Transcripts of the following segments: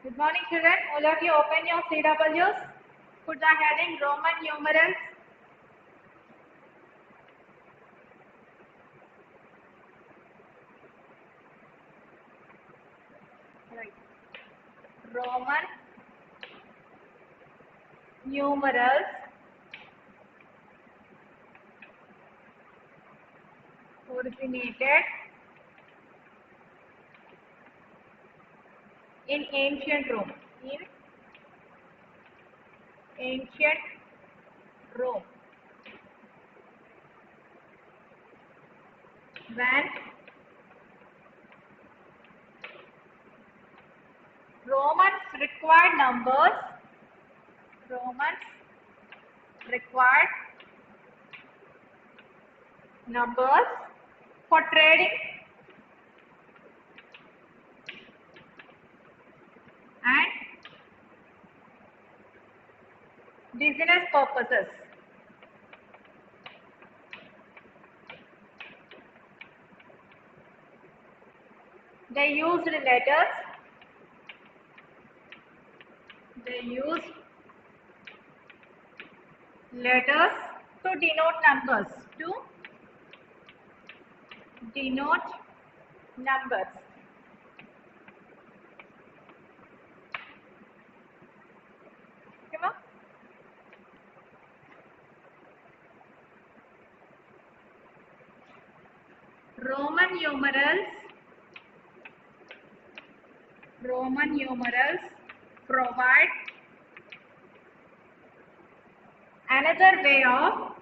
Good morning, children. All of you open your CWs. Put the heading Roman numerals. Right. Roman numerals originated in ancient Rome. In ancient Rome. When Romans required numbers for trading and business purposes. They used letters. To denote numbers. Okay, ma'am? Roman numerals provide another way of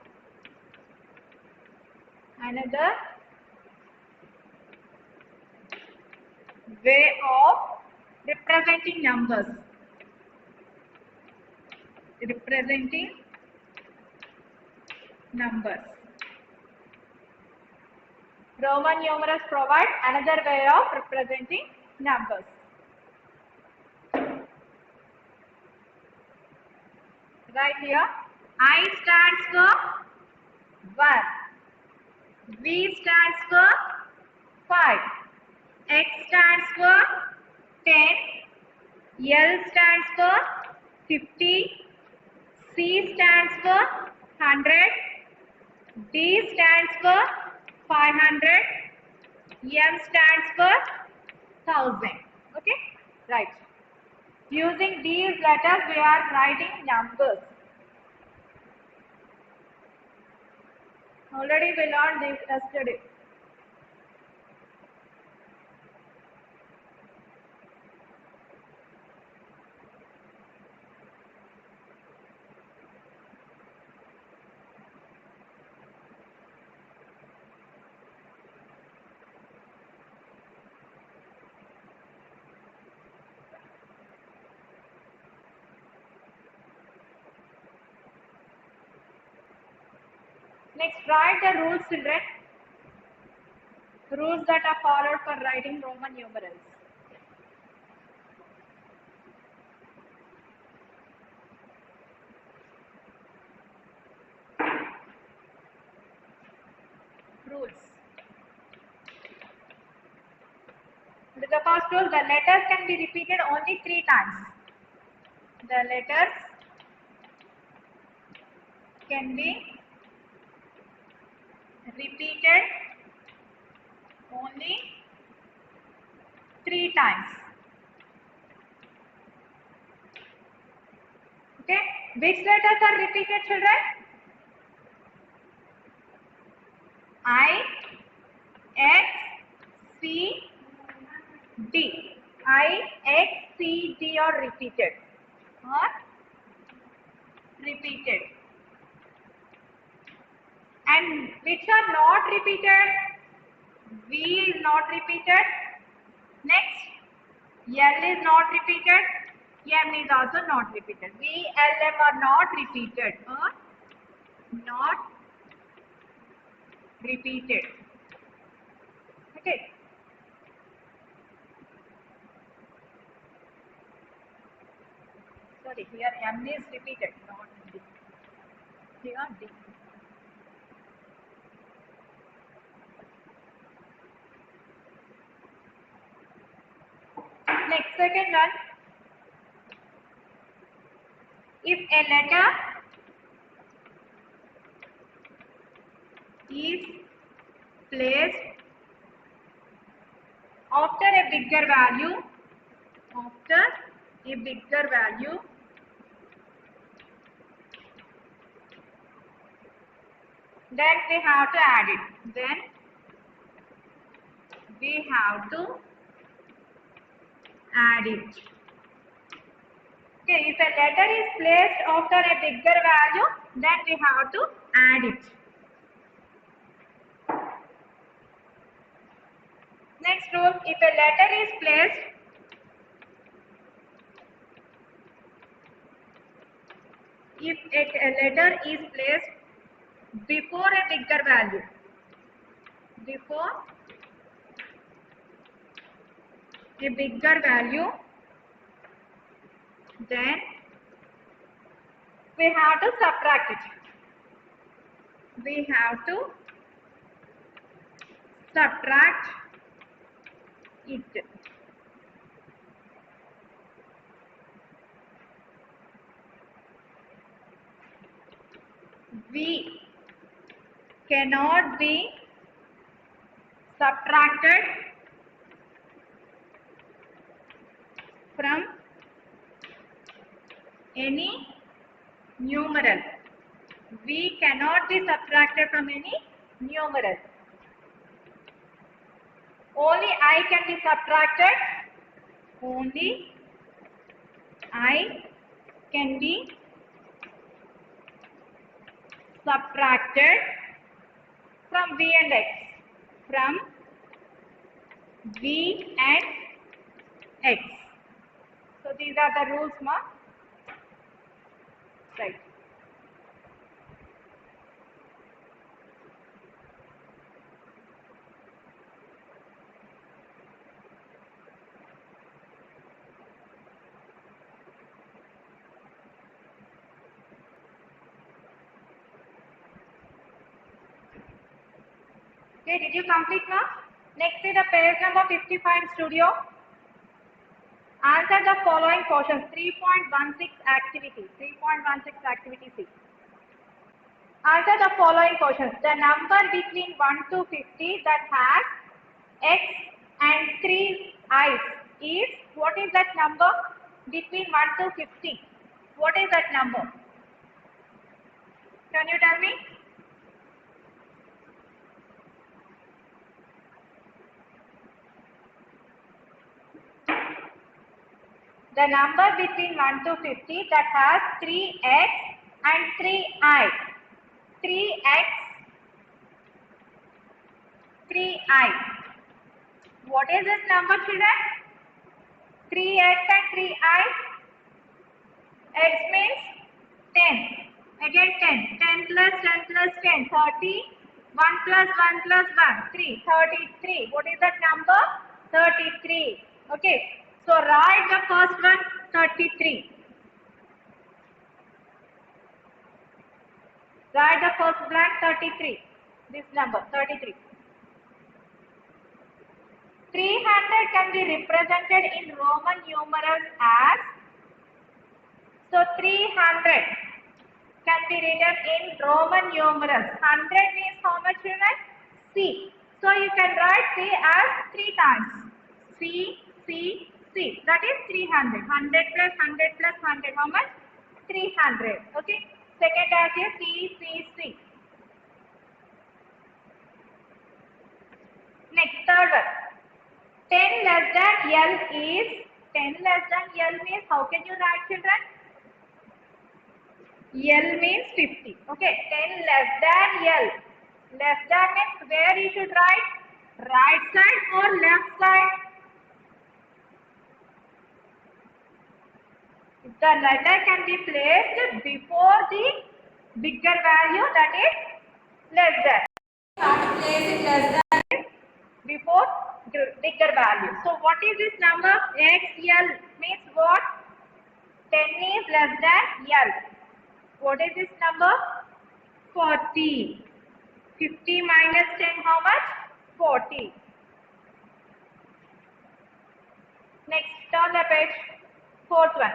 representing numbers. Roman numerals provide another way of representing numbers. Right here, I stands for 1, V stands for 5, X stands for 10, L stands for 50, C stands for 100, D stands for 500, M stands for 1000. Okay, right. Using these letters, we are writing numbers. Already we learned this yesterday. Next, write the rules, children. Rules that are followed for writing Roman numerals. Rules. The first rule, the letters can be repeated only 3 times. The letters can be repeated only 3 times. Okay, which letters are repeated, children? I, X, C, D. I, X, C, D are repeated. And which are not repeated? V is not repeated. Next, L is not repeated. M is also not repeated. V, L, M are not repeated. Okay. Sorry, here M is repeated, not D. Here D. Next, second one. If a letter is placed after a bigger value, then we have to add it. Okay, if a letter is placed after a bigger value, then we have to add it. Next rule, if a letter is placed before a bigger value, then we have to subtract it. V cannot be subtracted from any numeral. V cannot be subtracted from any numeral. Only I can be subtracted. Only I can be subtracted from V and X. So these are the rules, ma. Right. Okay, did you complete, ma? Next is the page number 55 in studio. Answer the following questions. 3.16 activity. 3.16 activity C. Answer the following questions. The number between 1 to 50 that has X and 3 I's is, what is that number? Between 1 to 50. What is that number? Can you tell me? The number between 1 to 50 that has 3x and 3i. 3x, 3i. What is this number, children? 3x and 3i. X means 10. Again 10. 10 plus 10 plus 10. 30. 1 plus 1 plus 1. 3. 33. What is that number? 33. Okay. So write the first one, 33. Write the first blank, 33. This number, 33. 300 can be represented in Roman numerals as, so 300 can be written in Roman numerals. 100 means how much, children? C. So you can write C as 3 times. C, C, C. That is 300. 100 plus 100 plus 100. How much? 300. Okay. Second as here C, C, C. Next, third one. 10 less than L is, 10 less than L means, how can you write, children? L means 50. Okay. 10 less than L. Less than means where you should write? Right side or left side? The letter can be placed before the bigger value, that is less than. Have to place it less than before bigger value. So what is this number? XL means what? 10 is less than L. What is this number? 40. 50 minus 10, how much? 40. Next, turn the page. Fourth one.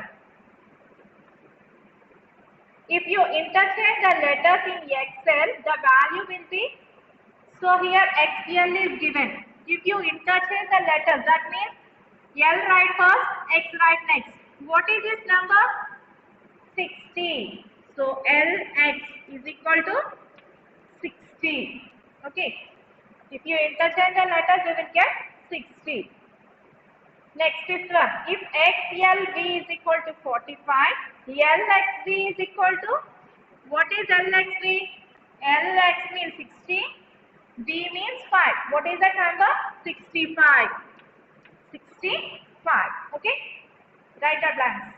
If you interchange the letters in Excel, the value will be, so here XL is given. If you interchange the letters, that means L write first, X write next. What is this number? 60. So LX is equal to 60. Okay. If you interchange the letters, you will get 60. Next, fifth one. If XLV is equal to 45, LXV is equal to, what is LXV? LX means 60, V means 5. What is that number? 65. 65. Okay? Write the blanks.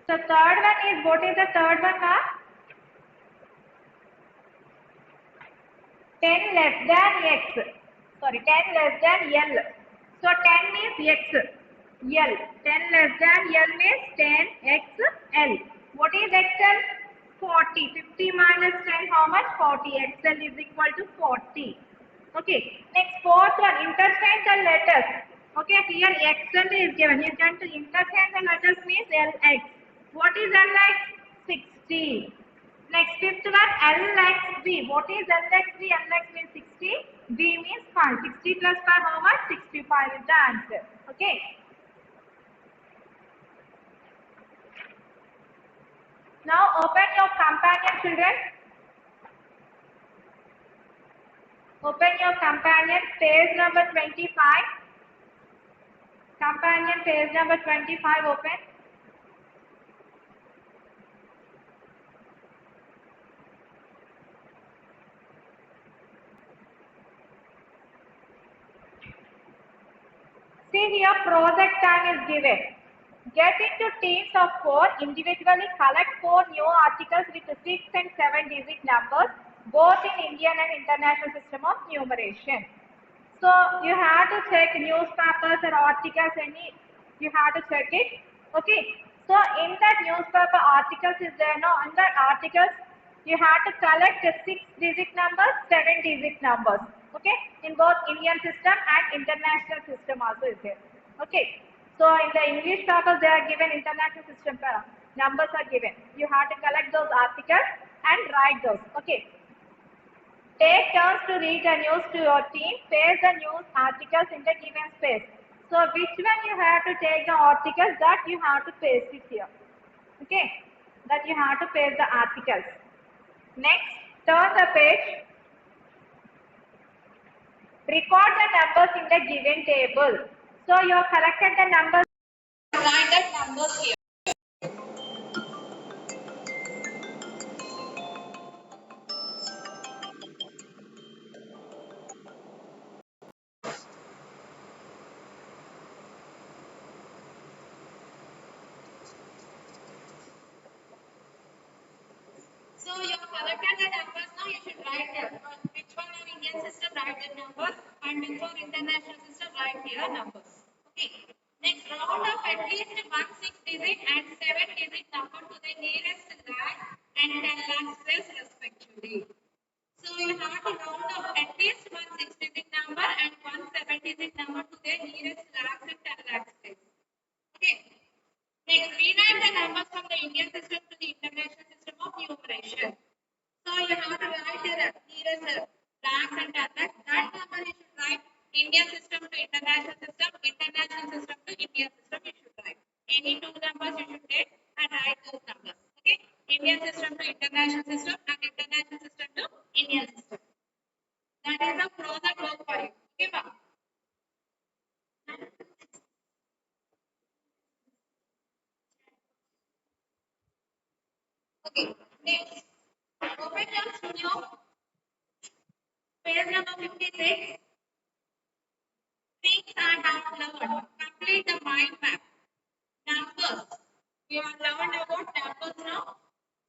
So third one is, what is the third one now? 10 less than X. Sorry, 10 less than L. So 10 means X. L. 10 less than L means 10 X L. What is XL? 40. 50 minus 10, how much? 40. XL is equal to 40. Okay. Next, fourth one, interchange the letters. Okay, here XL is given. You can to interchange the letters means LX. What is LX? 60. Next, fifth one, LXV. What is LXV? LX means 60. V means 5. 60 plus 5, how much? 65 is the answer. Okay. Now open your companion, children. Open your companion, page number 25. Companion, page number 25, open. See here, project time is given. Get into teams of 4, individually collect 4 new articles with 6 and 7 digit numbers, both in Indian and international system of numeration. So you have to check newspapers or articles, you have to check it. Okay. So in that newspaper articles is there, no, in that articles you have to collect the 6 digit numbers, 7 digit numbers. Okay, in both Indian system and international system also is there. Okay, so in the English papers they are given, international system numbers are given. You have to collect those articles and write those. Okay, take turns to read the news to your team. Paste the news articles in the given space. So which one you have to take the articles, that you have to paste it here. Okay, that you have to paste the articles. Next, turn the page. Record the numbers in the given table. So you have collected the numbers. Write the numbers here. So you have collected the numbers. Now you should write them. Which one are Indian system? Write the numbers. And which one international system? Write here numbers. Okay. Next, round up at least 1 6 digit and 7 digit number to the nearest lakh and 10 lakhs place respectively. So you have to round up at least 1 6 digit number and 1 7 digit number to the nearest lakhs and 10 lakhs place. Okay. Next, rename the numbers from the Indian system to the international system of numeration. So you have to write here nearest lakhs and 10 lakhs. That number you should write Indian system to international system to Indian system you should write. Any two numbers you should take and write those numbers. Okay? Indian system to international system and international system to Indian system. That is the project work for you. Okay, ma'am? Okay, next. Open your studio. Page number 56. Things are downloaded. Complete the mind map. Numbers. You have learned about numbers now.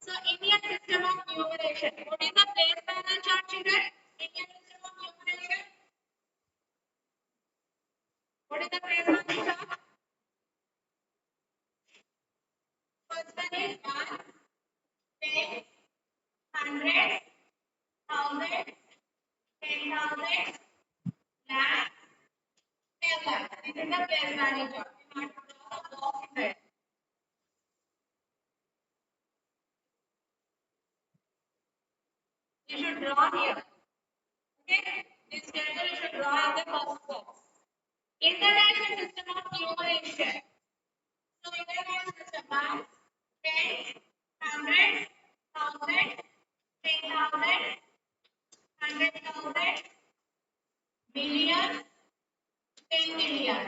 So, Indian system of numeration. What is the place panel chart, children? Indian system of numeration. What is the place panel chart? First one is 1, manager. You have to draw a box in red. You should draw here. Okay? This schedule you should draw in the first box. International system of numeration. So international system by tens, hundreds, thousands, 10,000, 100,000, million, 10 million.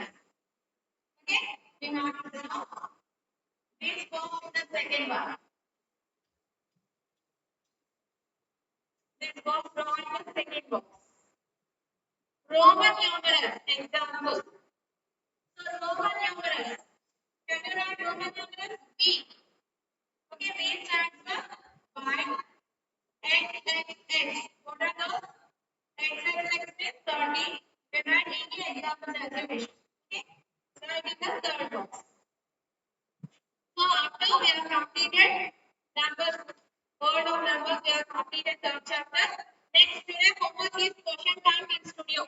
Okay? We have to draw this box is the second one. This box drawn in the second box. Roman numerals example. So Roman numerals. Can you write Roman numerals? B. Okay, B stands for Y, X, X, X. What are those? X, X, X is 30. You can write any example as you wish. Okay, so it is the third box. So after we have completed numbers, word of numbers, we have completed third chapter. Next today focus is question time in studio.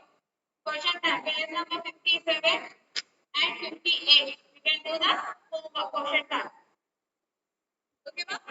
Question time, page number 57 and 58. We can do the homework question time. Okay, ma'am?